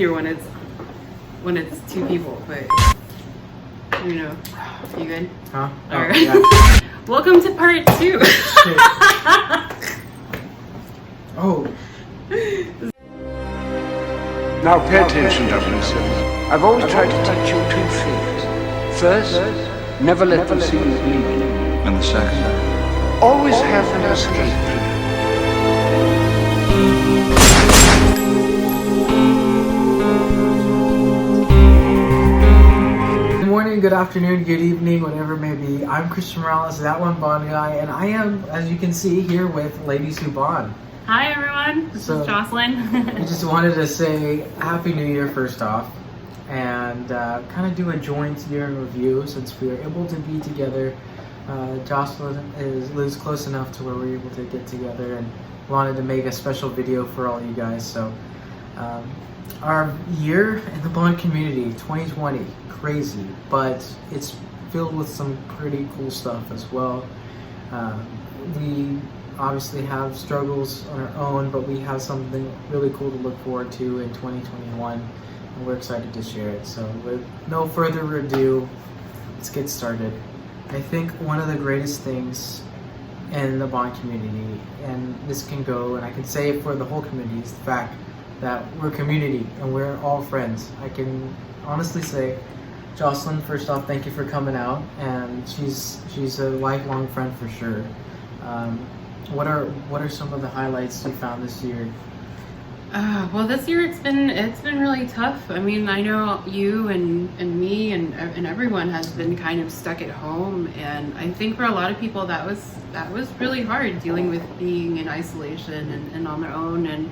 Here when it's two people, but you know, you good? Huh? All right. Yeah. Welcome to part 2. Oh. Now pay attention, 007. I've always tried to teach you two things. First, never let them see you bleed. And the second? Always have an escape plan. Good morning, good afternoon, good evening, whatever it may be. I'm Christian Morales, that one Bond guy, and I am, as you can see, here with Ladies Who Bond. Hi everyone, this is Jocelyn. We just wanted to say Happy New Year first off, and kind of do a joint year in review since we were able to be together. Jocelyn lives close enough to where we were able to get together and wanted to make a special video for all you guys. So our year in the Bond community, 2020, crazy, but it's filled with some pretty cool stuff as well. We obviously have struggles on our own, but we have something really cool to look forward to in 2021, and we're excited to share it. So with no further ado, let's get started. I think one of the greatest things in the Bond community, and this can go, and I can say it for the whole community, is the fact that we're a community and we're all friends. I can honestly say, Jocelyn, first off, thank you for coming out, and she's a lifelong friend for sure. What are some of the highlights you found this year? Well, this year it's been really tough. I mean, I know you and me and everyone has been kind of stuck at home, and I think for a lot of people that was really hard, dealing with being in isolation and on their own. And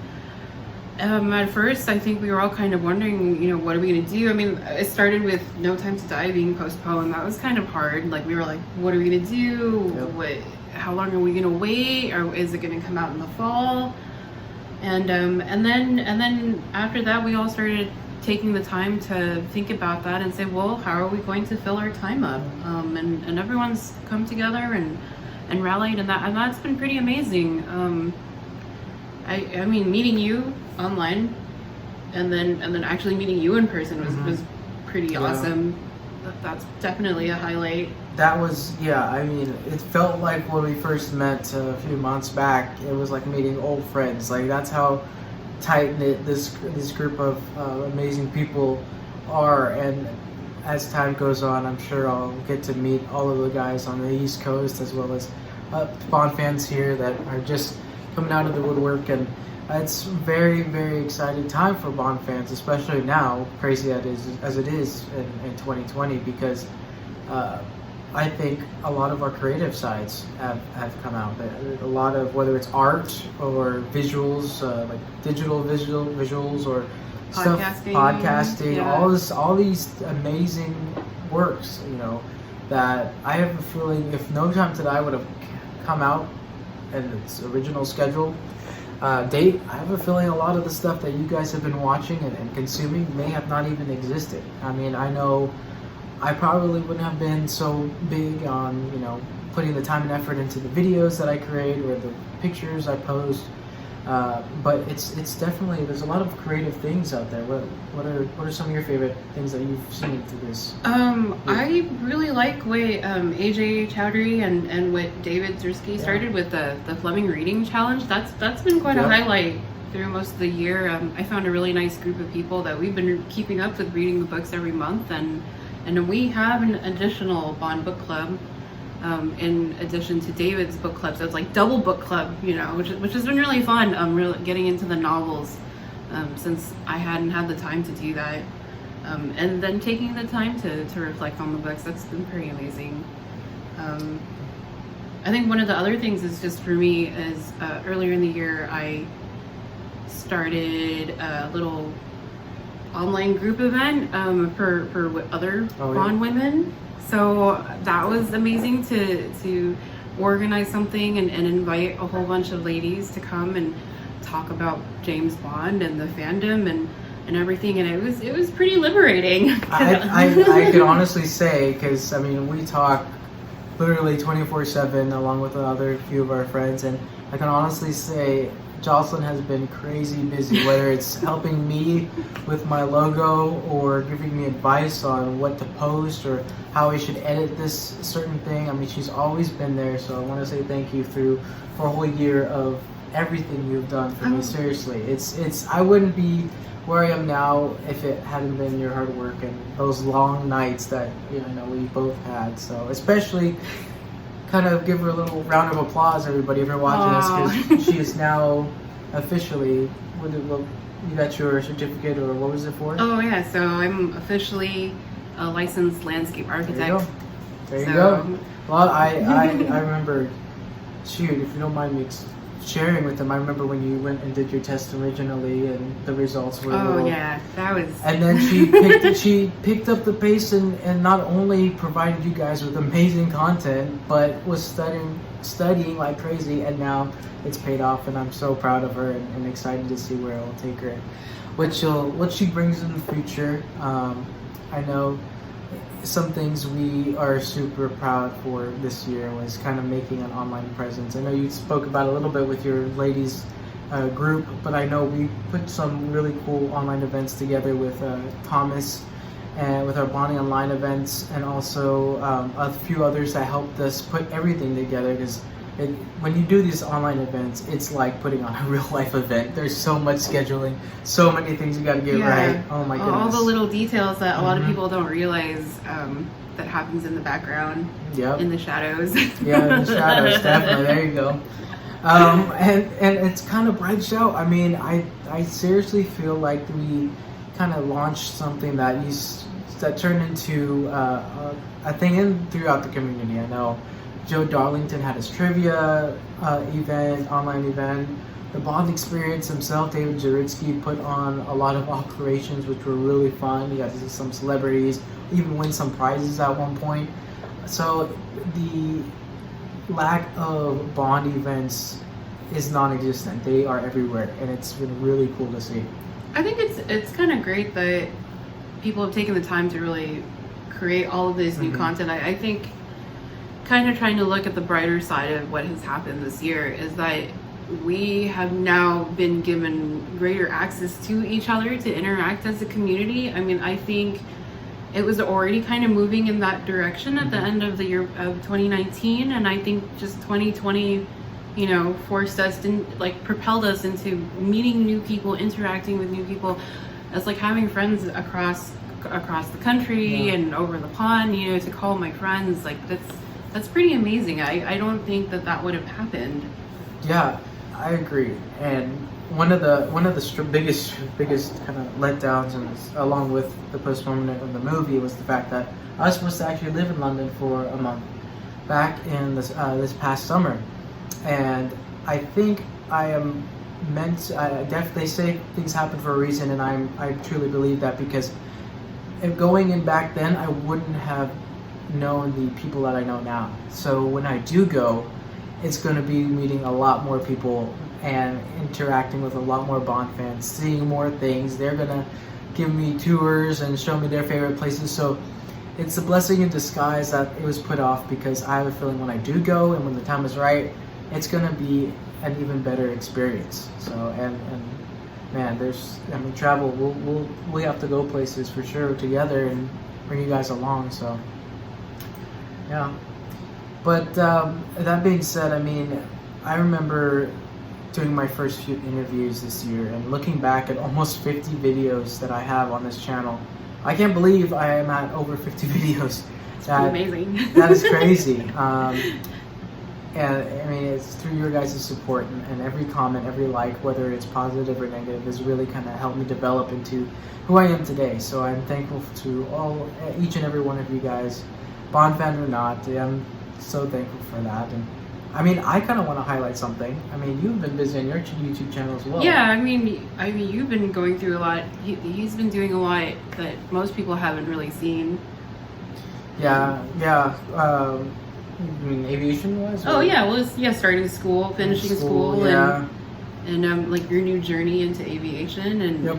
at first, I think we were all kind of wondering, you know, what are we gonna do? I mean, it started with No Time to Die being postponed. That was kind of hard. Like, we were like, what are we gonna do? Yep. How long are we gonna wait? Or is it gonna come out in the fall? And then after that, we all started taking the time to think about that and say, well, how are we going to fill our time up? And everyone's come together and rallied, and that's been pretty amazing. I mean, meeting you online and then actually meeting you in person was pretty awesome. That's definitely a highlight. That was, yeah, I mean, it felt like when we first met a few months back, it was like meeting old friends. Like, that's how tight-knit this group of amazing people are. And as time goes on, I'm sure I'll get to meet all of the guys on the East Coast, as well as Bond fans here that are just coming out of the woodwork. And it's very, very exciting time for Bond fans, especially now, crazy as it is in 2020, because I think a lot of our creative sides have come out. A lot of, whether it's art or visuals, like digital visuals or podcasting, yeah. all these amazing works, you know, that I have a feeling if No Time to Die would have come out in its original schedule date, I have a feeling a lot of the stuff that you guys have been watching and consuming may have not even existed. I mean, I know I probably wouldn't have been so big on, you know, putting the time and effort into the videos that I create or the pictures I post, but it's definitely, there's a lot of creative things out there. What are some of your favorite things that you've seen through this? I really like what AJ Chowdhury and what David Zersky started with the Fleming reading challenge. That's been quite a highlight through most of the year. I found a really nice group of people that we've been keeping up with, reading the books every month, and we have an additional Bond book club in addition to David's book club. So it's like double book club, you know, which has been really fun. Really getting into the novels since I hadn't had the time to do that, and then taking the time to reflect on the books. That's been pretty amazing. I think one of the other things is just for me is earlier in the year I started a little online group event for other Bond women. So that was amazing to organize something and invite a whole bunch of ladies to come and talk about James Bond and the fandom and everything, and it was pretty liberating. I could honestly say, because I mean, we talk literally 24/7 along with another few of our friends, and I can honestly say Jocelyn has been crazy busy, whether it's helping me with my logo or giving me advice on what to post or how I should edit this certain thing. I mean, she's always been there, so I want to say thank you for a whole year of everything you've done for me. Seriously, it's I wouldn't be where I am now if it hadn't been your hard work and those long nights that we both had. So especially kind of give her a little round of applause, everybody, if you're watching this, because she is now officially, you got your certificate, or what was it for? Oh yeah, so I'm officially a licensed landscape architect. There you go. Well, I remember, shoot, if you don't mind me sharing with them, I remember when you went and did your test originally and the results were yeah, that was... And then she picked up the pace and not only provided you guys with amazing content, but was studying like crazy, and now it's paid off, and I'm so proud of her and excited to see where it will take her, what she brings in the future. I know some things we are super proud for this year was kind of making an online presence. I know you spoke about it a little bit with your ladies group, but I know we put some really cool online events together with Thomas and with our bonding online events, and also a few others that helped us put everything together, because when you do these online events, it's like putting on a real life event. There's so much scheduling, so many things you got to get right. Oh my goodness. All the little details that a lot of people don't realize that happens in the background, in the shadows. Yeah, in the shadows, definitely. There you go. And it's kind of branched out. I mean, I seriously feel like we kind of launched something that turned into a thing throughout the community. I know Joe Darlington had his trivia online event. The Bond Experience himself, David Jaritsky, put on a lot of operations, which were really fun. You got to see some celebrities, even win some prizes at one point. So the lack of Bond events is non-existent. They are everywhere, and it's been really cool to see. I think it's kind of great that people have taken the time to really create all of this new content. I think kind of trying to look at the brighter side of what has happened this year is that we have now been given greater access to each other to interact as a community. I mean, I think it was already kind of moving in that direction at the end of the year of 2019, and I think just 2020 forced us propelled us into meeting new people, interacting with new people. It's like having friends across the country and over the pond, to call my friends, like that's pretty amazing. I don't think that would have happened. Yeah, I agree. And one of the biggest kind of letdowns, and along with the postponement of the movie, was the fact that I was supposed to actually live in London for a month back in this past summer, and I think I am meant to, they say things happen for a reason, and I truly believe that, because if going in back then, I wouldn't have known the people that I know now. So when I do go, it's going to be meeting a lot more people and interacting with a lot more Bond fans, seeing more things. They're going to give me tours and show me their favorite places. So it's a blessing in disguise that it was put off, because I have a feeling when I do go and when the time is right, it's going to be an even better experience. So and man, travel, we have to go places for sure together and bring you guys along. So yeah. But that being said, I mean, I remember doing my first few interviews this year and looking back at almost 50 videos that I have on this channel. I can't believe I am at over 50 videos. It's amazing. That is crazy. And I mean, it's through your guys' support, and every comment, every like, whether it's positive or negative, has really kind of helped me develop into who I am today. So I'm thankful to each and every one of you guys, Bond fan or not. I'm so thankful for that. And I mean, I kind of want to highlight something. I mean, you've been busy on your YouTube channel as well. Yeah, I mean, you've been going through a lot. He's been doing a lot that most people haven't really seen. Yeah. You mean aviation was? Oh yeah, well, starting school, finishing school, yeah. and like your new journey into aviation, and yep.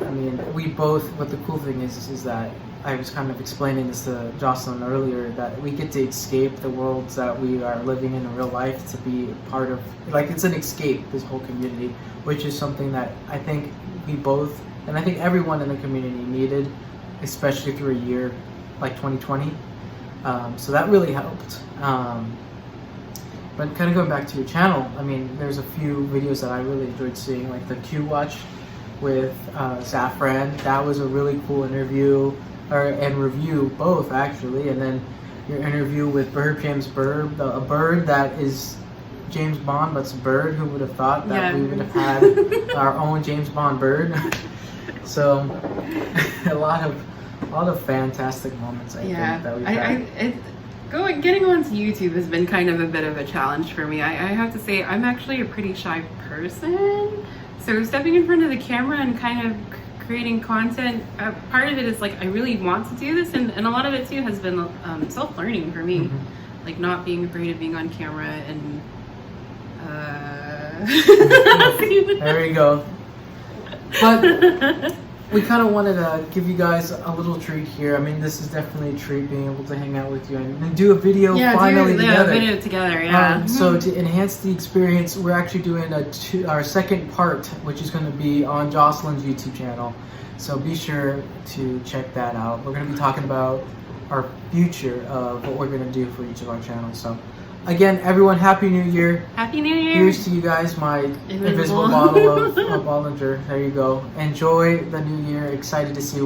I mean, we both. But the cool thing is that I was kind of explaining this to Jocelyn earlier, that we get to escape the worlds that we are living in real life to be part of, like, it's an escape, this whole community, which is something that I think we both, and I think everyone in the community needed, especially through a year like 2020. So that really helped. But kind of going back to your channel, I mean, there's a few videos that I really enjoyed seeing, like the Q Watch with Saffron. That was a really cool interview, and review both actually. And then your interview with James Bird, a bird that is James Bond, but's a bird. Who would have thought that we would have had our own James Bond bird? So a lot of fantastic moments. I think that we've had. Getting onto YouTube has been kind of a bit of a challenge for me. I have to say, I'm actually a pretty shy person. So stepping in front of the camera and kind of creating content, part of it is like, I really want to do this. And a lot of it too has been self-learning for me. Mm-hmm. Like not being afraid of being on camera and... There you go. But... we kind of wanted to give you guys a little treat here. I mean, this is definitely a treat being able to hang out with you and do a video finally together. Yeah, video together, yeah. So to enhance the experience, we're actually doing our second part, which is going to be on Jocelyn's YouTube channel. So be sure to check that out. We're going to be talking about our future of what we're going to do for each of our channels. So again, everyone, Happy New Year. Happy New Year. Here's to you guys, my invisible bottle of Bollinger. There you go. Enjoy the new year. Excited to see